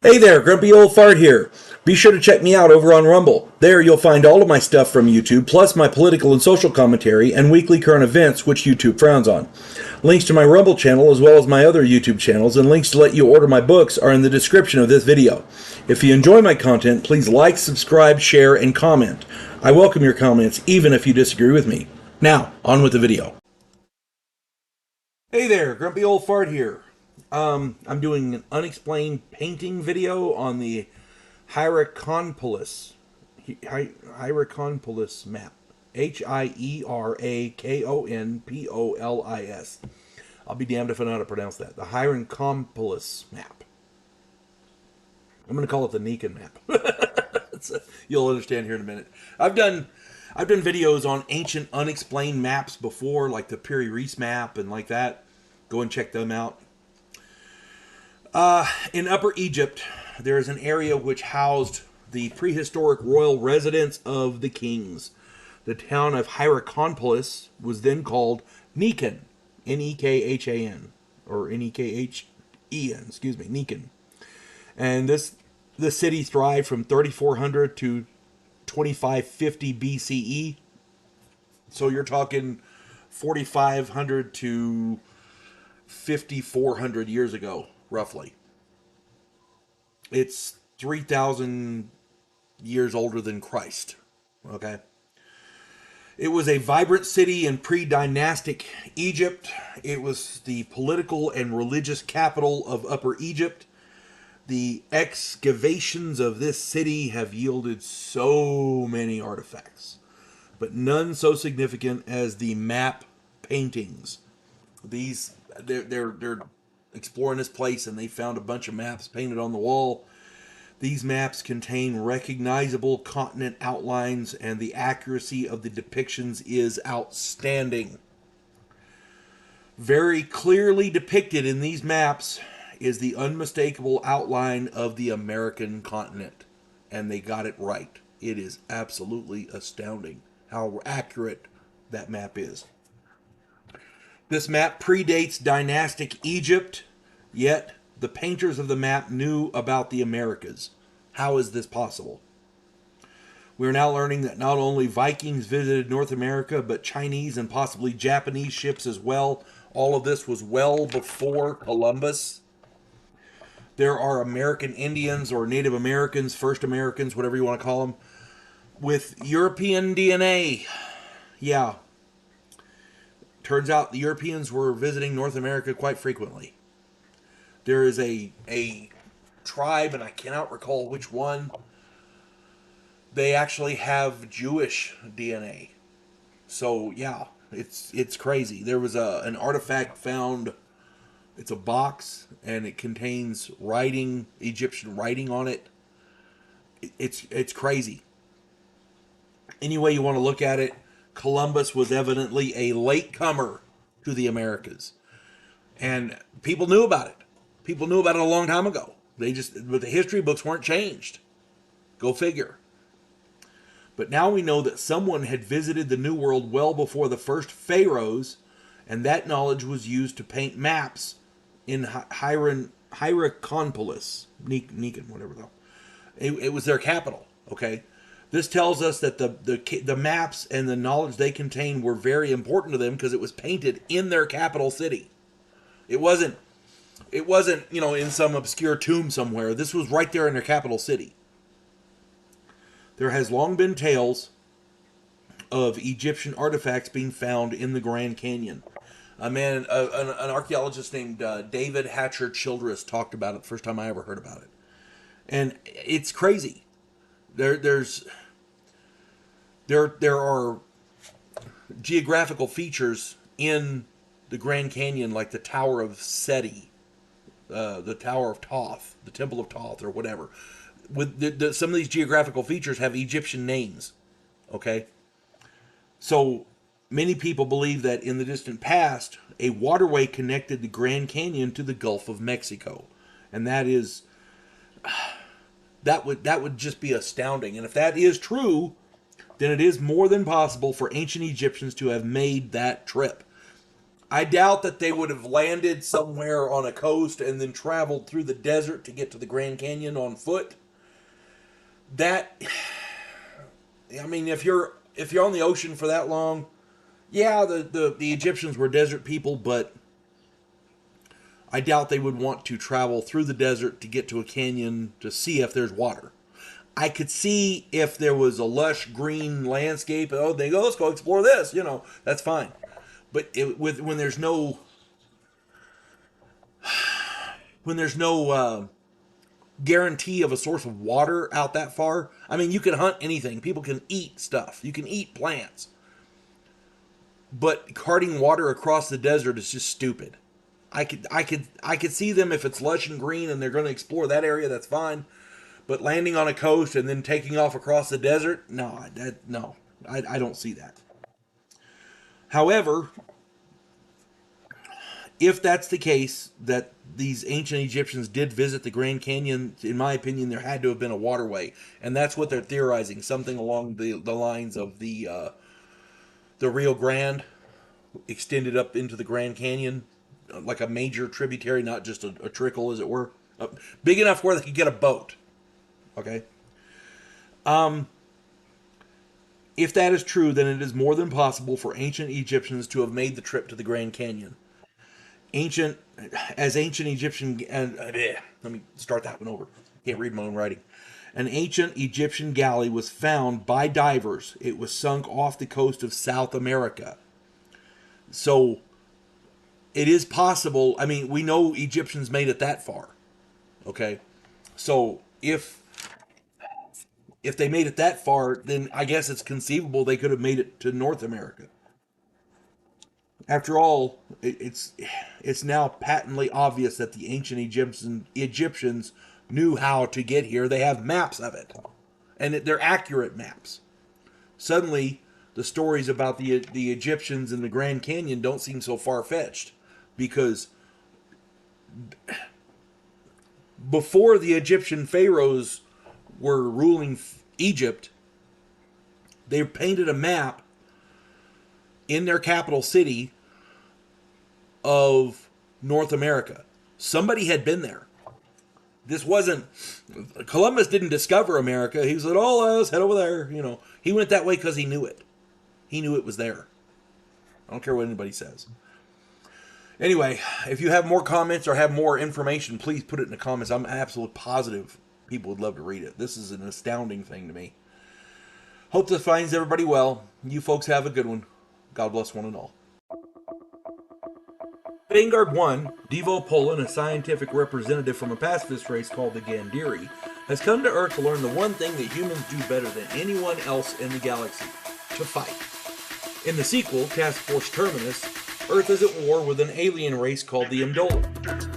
Hey there, Grumpy Old Fart here. Be sure to check me out over on Rumble. There you'll find all of my stuff from YouTube, plus my political and social commentary and weekly current events, which YouTube frowns on. Links to my Rumble channel, as well as my other YouTube channels, and links to let you order my books are in the description of this video. If you enjoy my content, please like, subscribe, share, and comment. I welcome your comments, even if you disagree with me. Now, on with the video. Hey there, Grumpy Old Fart here. I'm doing an unexplained painting video on the Hierakonpolis map. Hierakonpolis. I'll be damned if I know how to pronounce that. The Hierakonpolis map. I'm going to call it the Nikan map. You'll understand here in a minute. I've done videos on ancient unexplained maps before, like the Piri Reis map and like that. Go and check them out. In Upper Egypt, there is an area which housed the prehistoric royal residence of the kings. The town of Hierakonpolis was then called Nikan, Nekhan, or Nekhen, excuse me, Nikan. And this city thrived from 3400 to 2550 BCE. So you're talking 4500 to 5400 years ago, roughly. It's 3,000 years older than Christ. Okay. It was a vibrant city in pre-dynastic Egypt. It was the political and religious capital of Upper Egypt. The excavations of this city have yielded so many artifacts, but none so significant as the map paintings. They're exploring this place and they found a bunch of maps painted on the wall. These maps contain recognizable continent outlines, and the accuracy of the depictions is outstanding. Very clearly depicted in these maps is the unmistakable outline of the American continent, and they got it right. It is absolutely astounding how accurate that map is. This map predates dynastic Egypt, yet the painters of the map knew about the Americas. How is this possible? We are now learning that not only Vikings visited North America, but Chinese and possibly Japanese ships as well. All of this was well before Columbus. There are American Indians or Native Americans, First Americans, whatever you want to call them, with European DNA. Yeah. Turns out the Europeans were visiting North America quite frequently. There is a tribe, and I cannot recall which one. They actually have Jewish DNA. So yeah, it's crazy. There was an artifact found. It's a box, and it contains writing, Egyptian writing on it. It's crazy. Any way you want to look at it, Columbus was evidently a latecomer to the Americas, and people knew about it. People knew about it a long time ago. But the history books weren't changed. Go figure. But now we know that someone had visited the New World well before the first pharaohs, and that knowledge was used to paint maps in Hierakonpolis, Nikan, whatever though. It was their capital. Okay, this tells us that the maps and the knowledge they contain were very important to them because it was painted in their capital city. It wasn't, in some obscure tomb somewhere. This was right there in their capital city. There has long been tales of Egyptian artifacts being found in the Grand Canyon. An archaeologist named David Hatcher Childress talked about it the first time I ever heard about it. And it's crazy. There are geographical features in the Grand Canyon, like the Tower of Seti, the Tower of Thoth, the Temple of Thoth, or whatever. With some of these geographical features have Egyptian names. Okay, so many people believe that in the distant past, a waterway connected the Grand Canyon to the Gulf of Mexico, and that would just be astounding. And if that is true, then it is more than possible for ancient Egyptians to have made that trip. I doubt that they would have landed somewhere on a coast and then traveled through the desert to get to the Grand Canyon on foot. That, I mean, if you're on the ocean for that long, yeah, the Egyptians were desert people, but I doubt they would want to travel through the desert to get to a canyon to see if there's water. I could see if there was a lush green landscape. Oh, they go, let's go explore this. That's fine. But when there's no guarantee of a source of water out that far, I mean, you can hunt anything. People can eat stuff. You can eat plants. But carting water across the desert is just stupid. I could see them if it's lush and green and they're going to explore that area. That's fine. But landing on a coast and then taking off across the desert, no, I don't see that. However, if that's the case, that these ancient Egyptians did visit the Grand Canyon, in my opinion, there had to have been a waterway. And that's what they're theorizing, something along the lines of the Rio Grande extended up into the Grand Canyon, like a major tributary, not just a trickle, as it were. Big enough where they could get a boat. Okay? If that is true, then it is more than possible for ancient Egyptians to have made the trip to the Grand Canyon. Ancient Egyptian, let me start that one over. Can't read my own writing. An ancient Egyptian galley was found by divers. It was sunk off the coast of South America. So, it is possible. I mean, we know Egyptians made it that far. Okay? So, if they made it that far, then I guess it's conceivable they could have made it to North America. After all, it's now patently obvious that the ancient Egyptians knew how to get here. They have maps of it, and they're accurate maps. Suddenly, the stories about the Egyptians in the Grand Canyon don't seem so far-fetched, because before the Egyptian pharaohs were ruling Egypt, they painted a map in their capital city of North America. Somebody had been there. This wasn't, Columbus didn't discover America. He said, oh, let's head over there. He went that way because he knew it. He knew it was there. I don't care what anybody says. Anyway, if you have more comments or have more information, please put it in the comments. I'm absolutely positive people would love to read it. This is an astounding thing to me. Hope this finds everybody well. You folks have a good one. God bless one and all. Vanguard One, Devo Poland, a scientific representative from a pacifist race called the Gandhiri, has come to Earth to learn the one thing that humans do better than anyone else in the galaxy: to fight. In the sequel, Task Force Terminus, Earth is at war with an alien race called the Amdola.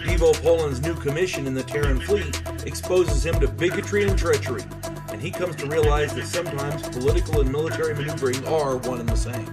Devo Poland's new commission in the Terran fleet exposes him to bigotry and treachery, and he comes to realize that sometimes political and military maneuvering are one and the same.